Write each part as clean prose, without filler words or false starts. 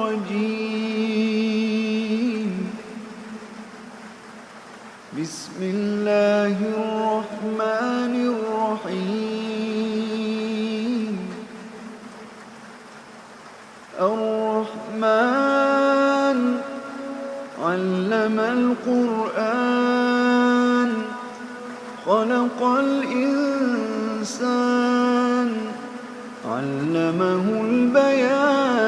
الرجيم. بسم الله الرحمن الرحيم. الرحمن علم القرآن خلق الإنسان علمه البيان.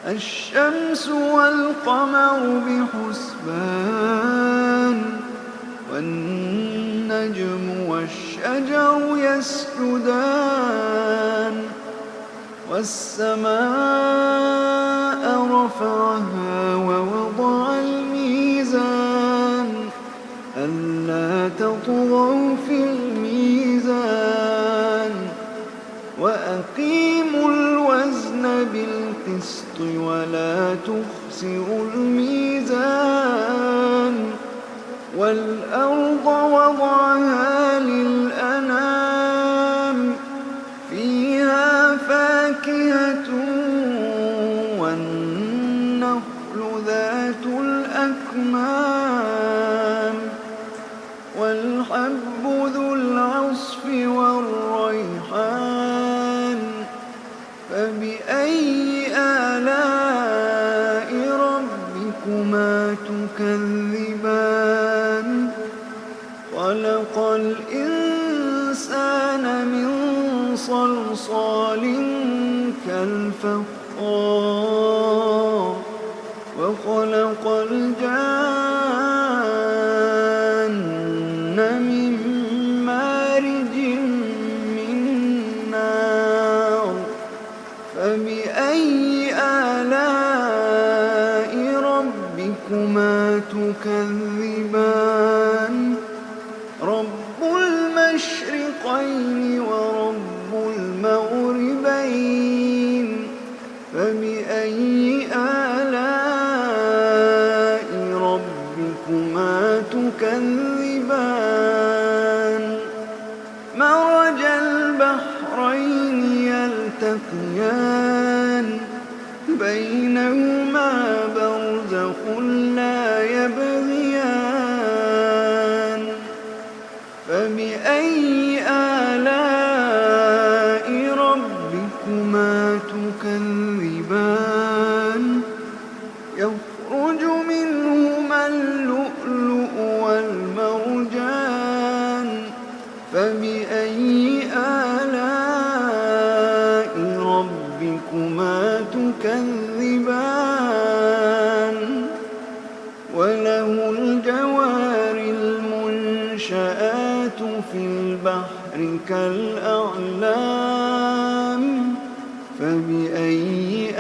الشمس والقمر بحسبان والنجم والشجر يسجدان. والسماء رفعها ووضع الميزان ألا تطغوا في الميزان وأقيموا الوزن بالقسط ولا تخسروا الميزان. والأرض وضعها للأنام فيها فاكهة والنخل ذات الأكمام والحب ذو العصف والريحان. فبأي آلاء ربكما تكذبان. خلق الإنسان من صلصال كالفخار وخلق الجان من مارج من نار. فبأي آلاء ربكما تكذبان. رب المشرقين ورب المغربين. فبأي آلاء ربكما تكذبان. مرج البحرين يلتقيان بينهما برزخ لا يبغيان. فبأي آلاء ربكما تكذبان. يخرج منهما اللؤلؤ والمرجان. فبأي آلاء ربكما تكذبان. وله الجوار المنشآت في البحر كالأعلام. فبأي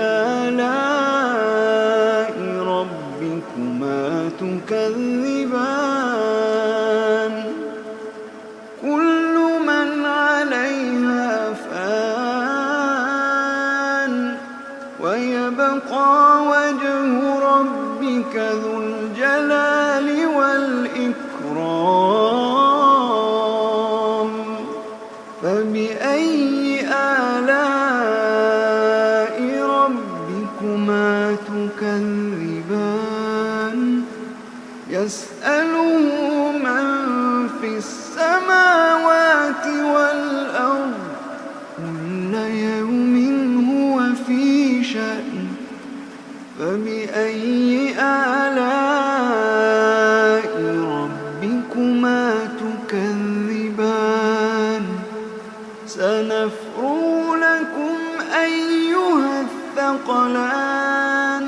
آلاء ربكما تكذبان. كل من عليها فان ويبقى وجه ربك ذو الجلال والإكرام. فبأي آلاء ربكما تكذبان. يسأله من في السماوات والأرض كل يوم هو في شأن. فبأي آلاء ربكما تكذبان. سنفرغ لكم أيها الثقلان.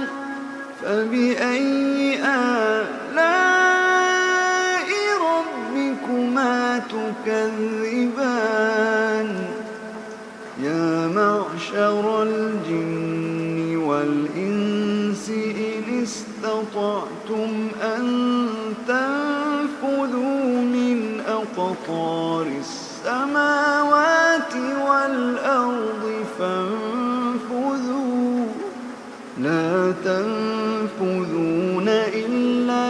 فبأي آلاء ربكما تكذبان. يا معشر الجن والإنس إن استطعتم أن تنفذوا من أقطار السماوات والأرض فانفذوا لا تنفذون إلا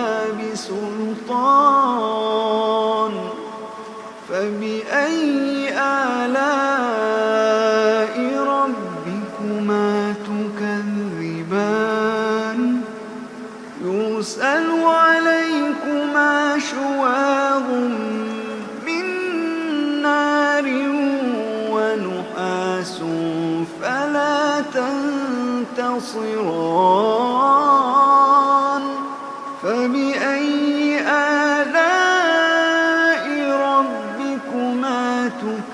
بسلطان. فبأي آلاء ربكما تكذبان يرسل عليكما شواظ من نار ونحاس فلا تنتصران فبأي آلاء ربكما تكذبان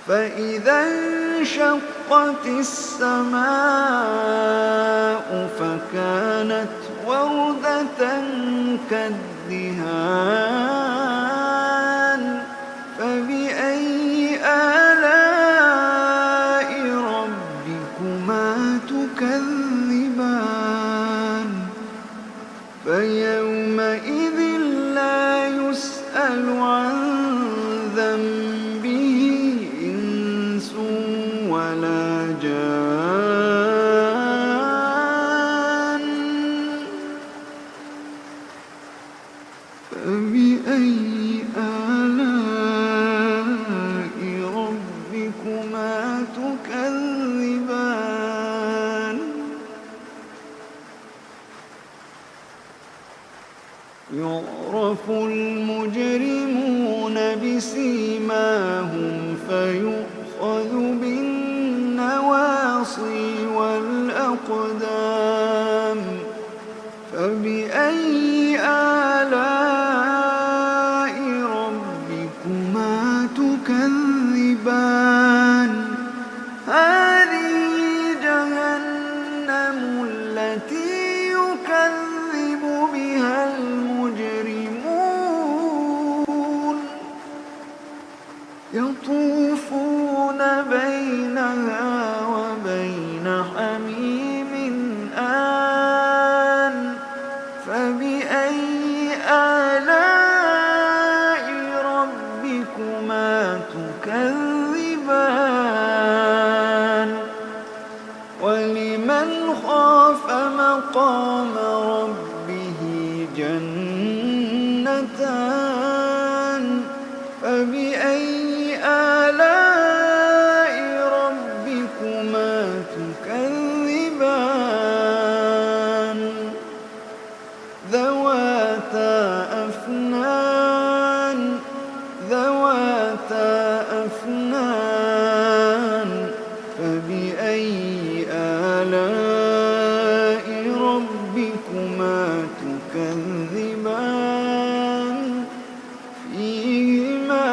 فإذا انشقت السماء فكانت وردة كالدهان فبأي آلاء ربكما تكذبان فيومئذ لا يسأل عن ذنبه إنس ولا جان فبأي آلاء ربكما تكذبان يعرف المجرمون بسيماهم فيؤخذ بالنواصي والأقدام فبأي آلاء ربكما تكذبان هذه جهنم التي يكذب بها المجرمون يطوفون بينها وبين حميم آن فبأي آلاء ربكما تكذبان ولمن خاف مقام ربه جنتان فبأي آلاء ربكما تكذبان ذواتا أفنان فبأي آلاء ربكما تكذبان فيهما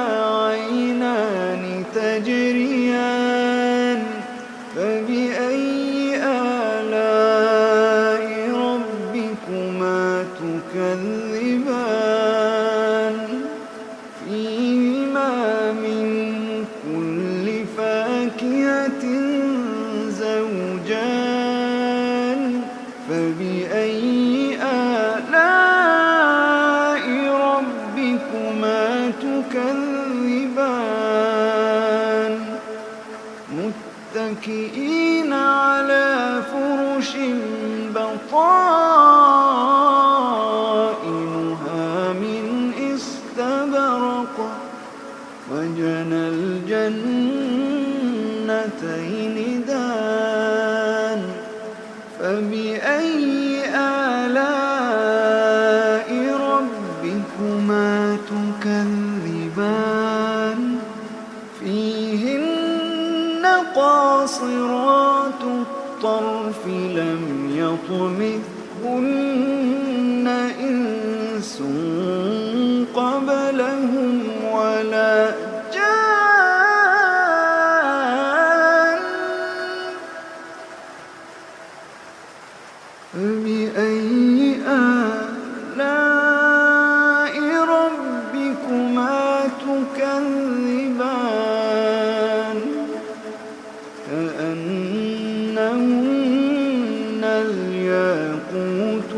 عينان تجريان فبأي آلاء ربكما تكذبان فيهما من كل فاكهة زوجان فبأي آلاء ربكما تكذبان متكئين على فرش بطائنها من استبرق وجنى الجنتين دان فبأي آلاء ربكما تكذبان فيهن قاصرات الطرف لم يطمثهن إنس قبلهم ولا جان فبأي آلاء ربكما تكذبان كأنهن الياقوت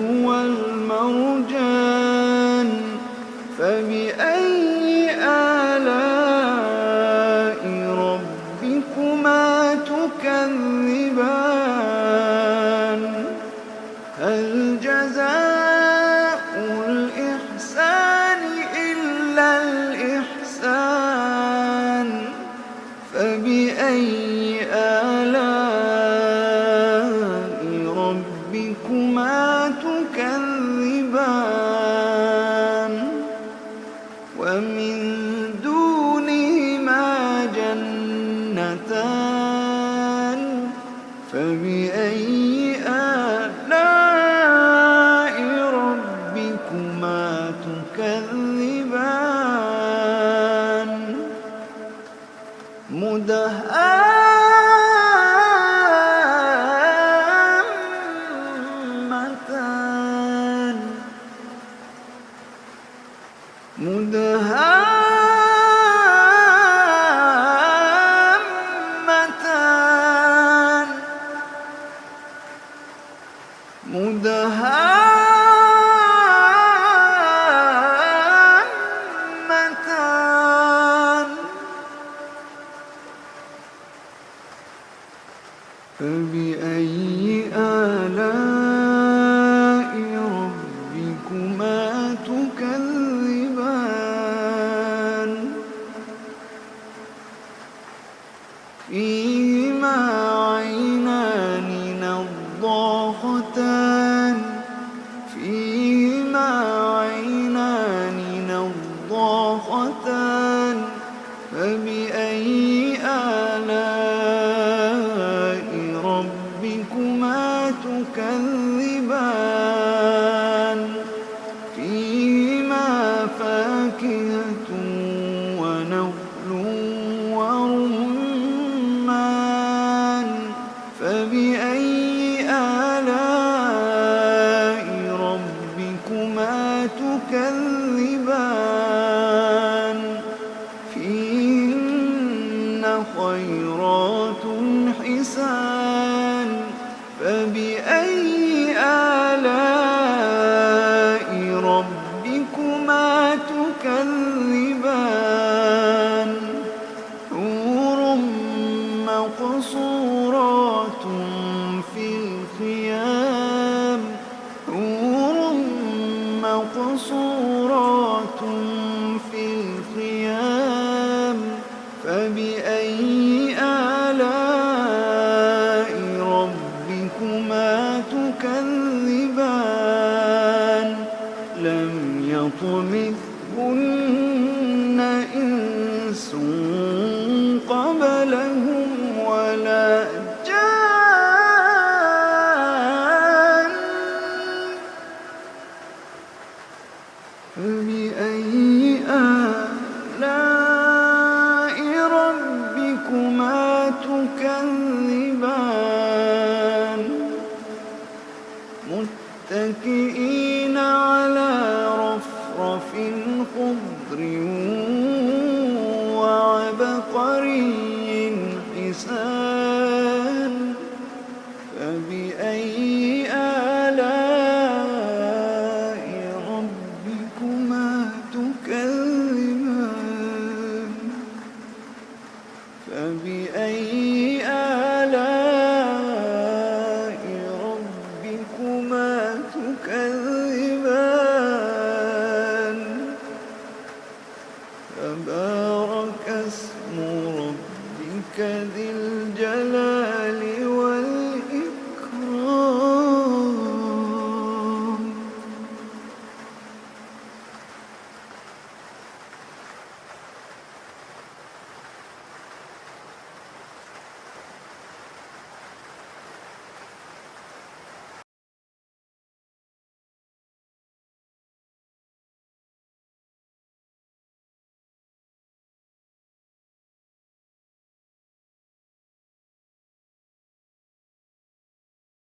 فبأي آلاء ربكما تكذبان ومن دونهما جنتان فبأي آلاء ربكما تكذبان مدهامتان مدهامتان فبأي آلاء ربكما تكذبان فيهما عينان نضاختان فيهما عينان نضاختان فبأي آلاء ربكما تكذبان فيهما فاكهة ونخل ورمان فبأي آلاء ربكما تكذبان فيهن خيرات حسان فبأي آلاء ربكما تكذبان حور مقصورات في الخيام حور مقصورات في الخيام فبأي آلاء ربكما تكذبان لم يطمثهن إنس قبلهم ولا جان فبأي آلاء ربكما تكذبان متكئين على رفرف خضر وعبقري حسان فبأي آلاء ربكما تكذبان فبأي آلاء ربكما تكذبان تبارك اسم ربك ذي الجلال والإكرام